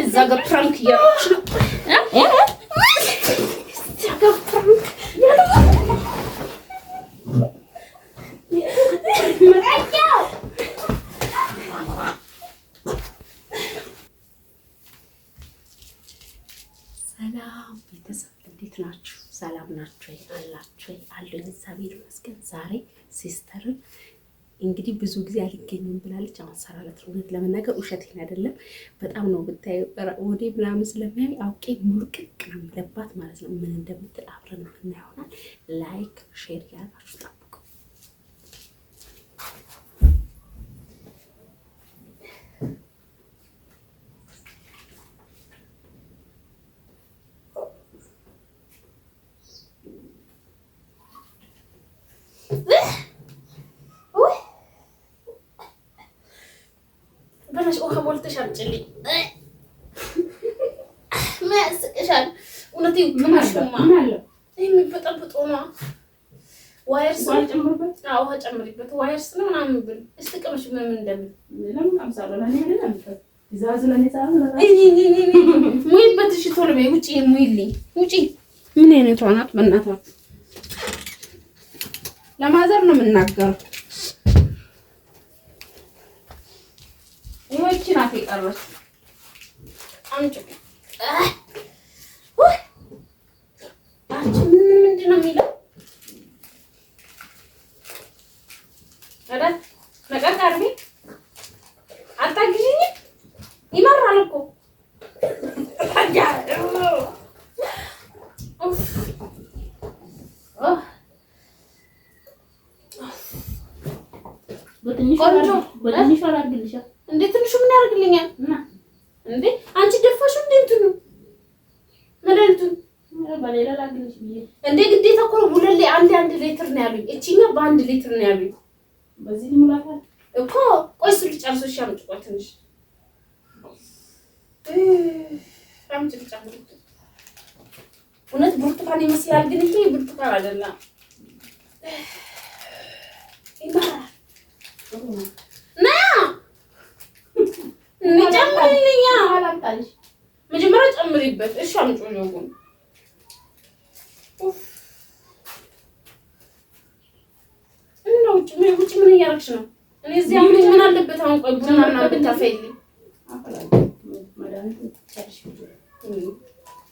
እዛ ጋር ፕራንክ እያደረኩሽ ነው። እዛ ጋር ፕራንክ ሰላም ቤተሰብ እንዴት ናችሁ? ሰላም ናችሁ አላችሁ አለኝ። እግዚአብሔር ይመስገን። ዛሬ ሲስተርን እንግዲህ ብዙ ጊዜ አልገኝም ብላለች። አሁን ሰራለት እውነት ለመናገር ውሸቴን አይደለም። በጣም ነው ብታይ ወዴ ምናምን ስለሚያይ አውቄ ሙርቅቅ ነው የምለባት ማለት ነው። ምን እንደምትል አብረን የምናየው ይሆናል። ላይክ ሼር ያደርጋችሁ ጠብቁ። ውሃ ሞልተሽ አምጪልኝ። ምን ያስቅሻል? እውነቴን ምን አለው? ይሄ የሚበጠብጥ ነው። ዋየርስ ነው ጨምሪበት። አዎ ውሃ ጨምሪበት። ዋየርስ ነው ምናምን ብል እስቲ ቀመሽ ምን እንደምን ለምን አምሳለሁ ለኔ አይደለም ትእዛዝ ለኔ ሙይበት። እሺ ቶሎ በይ ውጪ፣ ሙይልኝ ውጪ። ምን አይነቷ ናት በእናታችሁ? ለማዘር ነው የምናገረው። ይሄቺ ናት የቀረች። አንቺ ምንድን ነው የሚለው? አዳት ነገር ካርቢ አታግዢኝ። ይመራል እኮ በትንሹ አላርግልሻ እንዴ? ትንሹ ምን ያደርግልኛል? እንዴ አንቺ ደፋሽ እንዴ? እንትኑ መድኃኒቱን በሌላ ላግልሽ ብዬ እንዴ ግዴታ እኮ ሁለት ላይ አንድ ሊትር ነው ያሉኝ። እቺኛው በአንድ ሊትር ነው ያሉኝ። በዚህ ሙላታል እኮ ቆይ ስል ጨርሶሽ አምጪ። ቆይ ትንሽ አምጪ ልጨምር። እውነት ብርቱካን ይመስላል ግን ይሄ ብርቱካን አይደለም። ና ጨምሪልኛ። መጀመሪያ ጨምሪበት። እሺ አምጪው ነው ግን ውጭ ምን እያደረግሽ ነው? እኔ እዚህ አሁን ምን አለበት አሁን? ቆይ ቡና ምናምን ብታፈይልኝ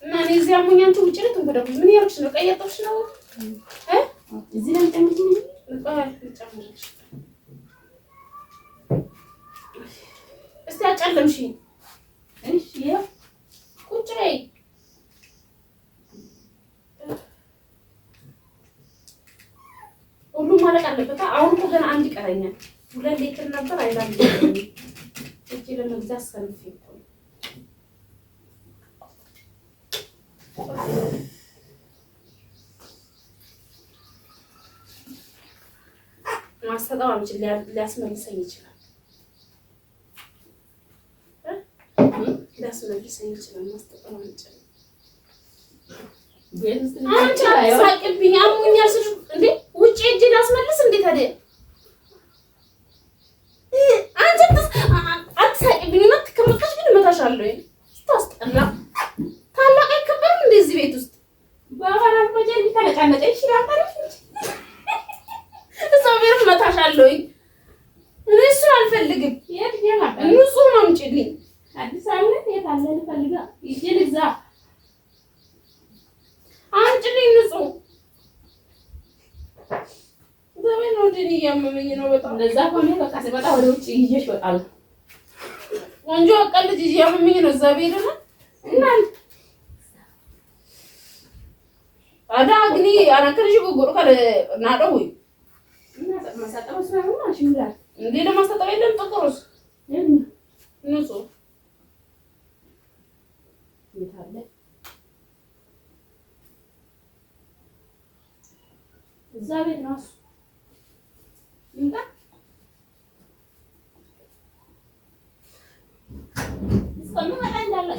እና እኔ እዚህ አሞኝ አንቺ ውጭ ላይ ትንበደብሽ። ምን እያደረግሽ ነው? ቀይ አጣፍሽ ነው እዚህ ላይ ጨምሪልኝ። ልጨምርልሽ እስቲ አጨለምሽኝ። እሺ ቁጭ በይ። ሁሉም ማለቅ አለበት። አሁን እኮ ገና አንድ ይቀረኛል። 2 ሊትር ነበር አይላም እቺ ለመግዛት ሰልፍ እኮ ማስተጣው አንቺ ሊያስመልሰኝ ይችላል። ሊያስመልሰኝ ይችላል። ማስተጣው አንቺ ሳቅብኝ አሞኛል ስልሽ እንዴ ውጪ እጄ ላስመልስ እንዴ ታዲያ? አንቺ አትሳቅብኝ እና ትከመከሽ ግን እመታሻለሁ። ስታስጠላ ታላቅ አይከበርም እንዴ እዚህ ቤት ውስጥ? ባባራን ወጀን ይተነጫነጨ ይችላል ታዲያ እዛው ቤት እመታሻለሁ። እኔ እሱን አልፈልግም። የት ይላል? ንጹህ ነው አምጪልኝ። አዲስ አበባ የት አለ ልፈልጋ ይዤ ልግዛ። አንቺልኝ ንጹህ ዘመን ነው እንዴ? ያመመኝ ነው በጣም። ለዛ ሆነ በቃ ሲመጣ ወደ ውጭ ይዤሽ እወጣለሁ። ወንጆ አቀልጅ ያመመኝ ነው እዛ ቤት ነው እና አዳግኒ አናከርሽ ጉጉሩ ካለ ናደው እና ማሳጠብ ስለሆነ አሽሙላ እንዴ ለማሳጠብ የለም። ጥቁሩስ ንጹህ ይታለ እዛ ቤት ነው እሱ እንታ እስከምን መጣ እንዳለ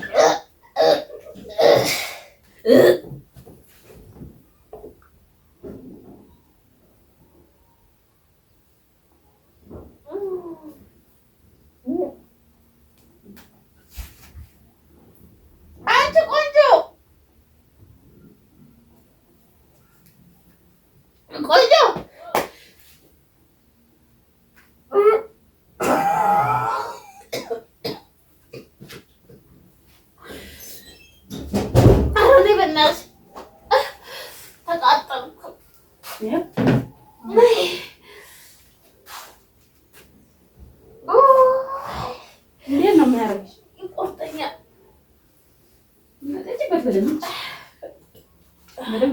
በደምብ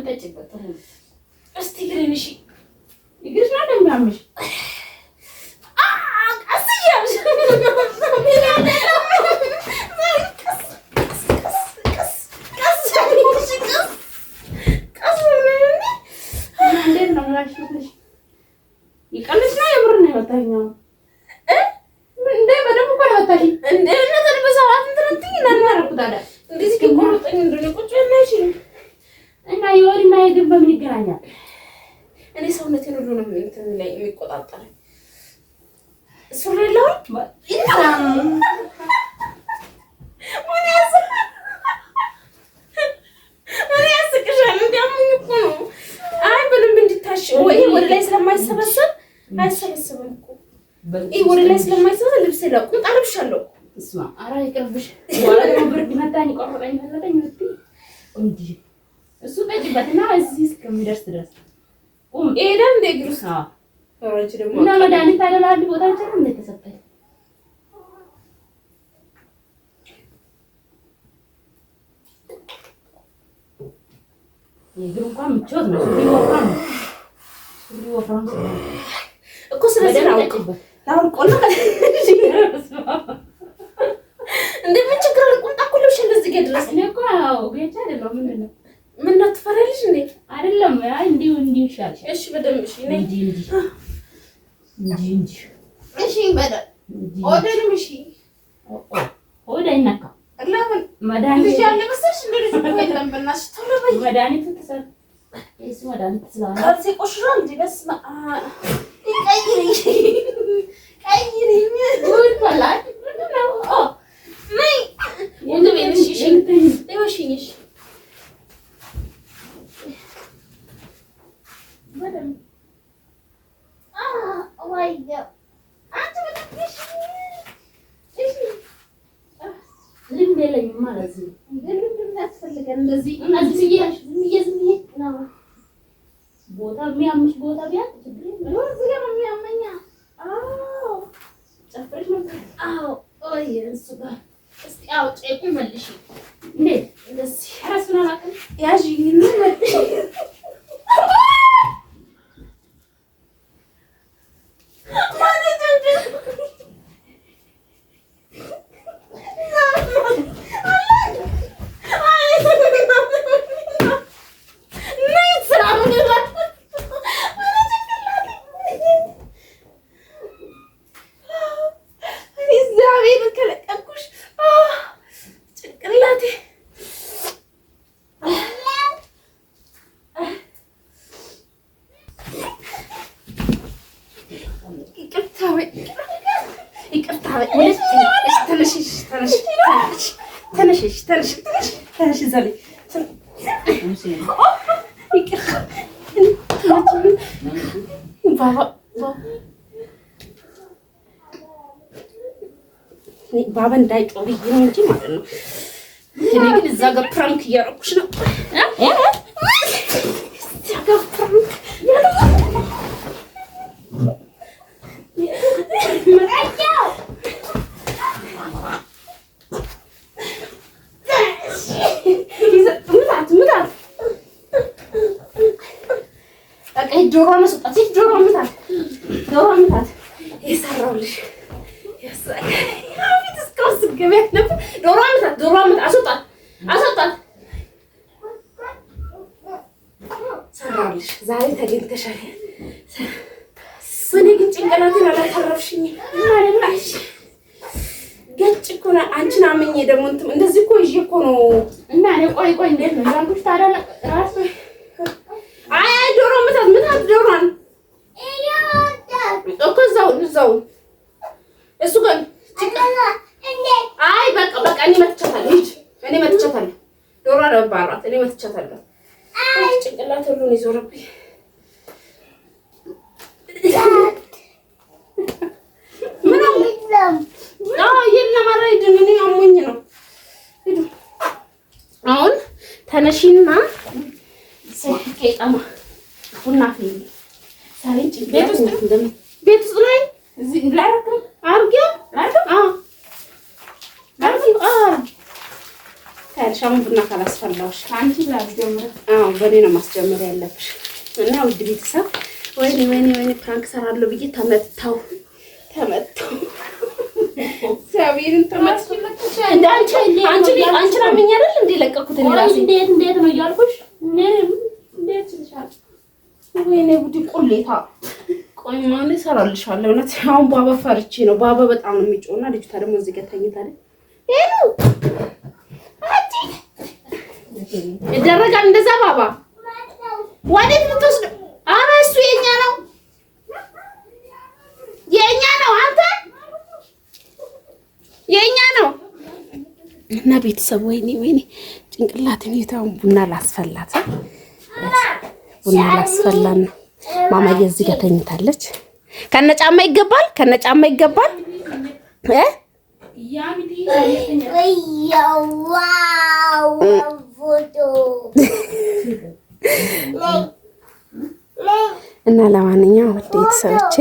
ጠጪበት። እስቲ ግሬን እሺ ይግርሽ ነው እንደሚያምሽ ይቀልሽ ነው የምር ነው የመታኛው እንዴ በደምብ እኮ ነው የመታሽ እንዴ እነዚህ በሰዓት እንትንትኝ እናናረኩታለ እንደዚህ ከቆርጠኝ እንደሆነ ቁጭ ያለሽ እና ይወሪና የግን በምን ይገናኛል? እኔ ሰውነቴን ሁሉ ነው እንትን ላይ የሚቆጣጠር ሱሪ የለው ምን ያስቅሻል? እንዲያሙኝ እኮ ነው። አይ በደንብ እንዲታሽ ወይ ወደ ላይ ስለማይሰበሰብ አይሰበሰብም እኮ ይሄ ወደ ላይ ስለማይሰበሰብ ልብስ ላይ ቁጣ ለብሻለሁ። እስማ አራ ይቀርብሽ ወላ ደግሞ ብርድ መታኝ ቆርጠኝ ፈለጠኝ እንዴ እሱ ጠጅበትና እዚህ እስከሚደርስ ድረስ ኤደን ደግሩስ ወራጅ ደግሞ እና መድኃኒት አደላል ቦታ ብቻ ነው እንደተሰጠኝ የግሩ እንኳን ምቾት ነው ወፍራም እኮ ስለዚህ ነው ታውቆና እንደምን ችግር ቁንጣ እኮ ልብሽ እንደዚህ ጋር ድረስ እኔ እኮ ቤቻ አይደለም ምንድነው ምን ነው ትፈራለሽ እንዴ? አይደለም አይ እንዲው ይሻል። እሺ በደምብ እሺ ነኝ እንጂ እሺ በደምብ ወደንም እሺ ወደ አይነካ ለምን መድኃኒት ልጅ ያለ መሰለሽ እንዴ? ልጅ እኮ የለም በእናትሽ ቶሎ በይ መድኃኒት ተሰጥ እሱ መድኃኒት ስላለ ካልሲ ቆሽሯል እንዴ? በስመ አብ ቀይሪ ጉድ ፈላጭ ነው ነይ ወደ ቤትሽ እሺ እሺ madam my god አንተ በደምሽ እሺ ልምድ የለኝም ማለት ነው ልምድ የሚያስፈልገን እንደዚህ ዝም ነው ቦታ የሚያምሽ ቦታ ቢያት ችግር ነው እዚህ ጋር የሚያመኛ አዎ ጨፍረሽ ነው አዎ ኦይ እሱ ጋር እስቲ አው ጨቁ መልሽ እንዴ እንደዚህ ራስና ማከል ያጂኝ መልሽ ተነሽ ዘሪ ባባ እንዳይጮህ ብዬሽ ነው እንጂ ማለት ነው። እኔ ግን እዛ ጋር ፕራንክ እያደረኩሽ ነው። እዛ ጋር ፕራንክ ዶሮ መስጣት ዶሮ ምታት የሰራውልሽ አቤት እስካሁን ስትገቢያት ነበር። ዶሮ ምታት አስወጣት ሰራውልሽ። ዛሬ ተገኝተሻል። እኔ ግን ጭንቅላቴን አላተረፍሽኝም ማለት ነው። ገጭ እኮ ነው አንቺን አመኘ ደግሞ እንደዚህ እኮ ይዤ እኮ ነው እና እኔ ቆይ እንዴት ነው ያልኩሽ ታዲያ ራስ አይ ዶሮ ምታት ዶሮን እኮ እዛው እሱ ጋር አይ በቃ እኔ መትቻታለሁ ዶሮ አለባራት እኔ መትቻታለሁ። ጭንቅላት ሁሉ ነው ይዞርብኝ። የለም አልሄድም እኔ አሞኝ ነው። አሁን ተነሺና ቄጠማ ቡና አፍሊ ቤት ውስጥ ነኝ። እዚህ ታያለሽ። አሁን ቡና ካላስፈላውሽ አንቺ ላስጀምር። አዎ በኔ ነው ማስጀመር ያለብሽ። እና ውድ ቤተሰብ ወይኔ ፕራንክ ሰራለሁ ብዬ ተመታው እግዚአብሔርን ተመታው። እንደ አንቺ አመኝ አይደል እንደ ለቀኩት እኔ ራሴ እንዴት ነው እያልኩሽ እንዴት ይልሻል? ወይኔ ጉዲ ቁሌታ። ቆይ ማን ይሰራልሻል? እውነት አሁን ባባ ፈርቼ ነው። ባባ በጣም ነው የሚጮህና ልጅቷ ደግሞ እዚህ ጋር ተኝታለች። ሄሎ አቲ ይደረጋል እንደዛ ባባ ወዴት ልትወስድ? ኧረ እሱ የኛ ነው አንተ የኛ ነው። እና ቤተሰብ ወይኔ ጭንቅላቴን ይታውን ቡና ላስፈላት ነው። ማማዬ እዚህ ጋር ተኝታለች። ከነጫማ ይገባል እና ለማንኛውም ውድ ቤተሰቦቼ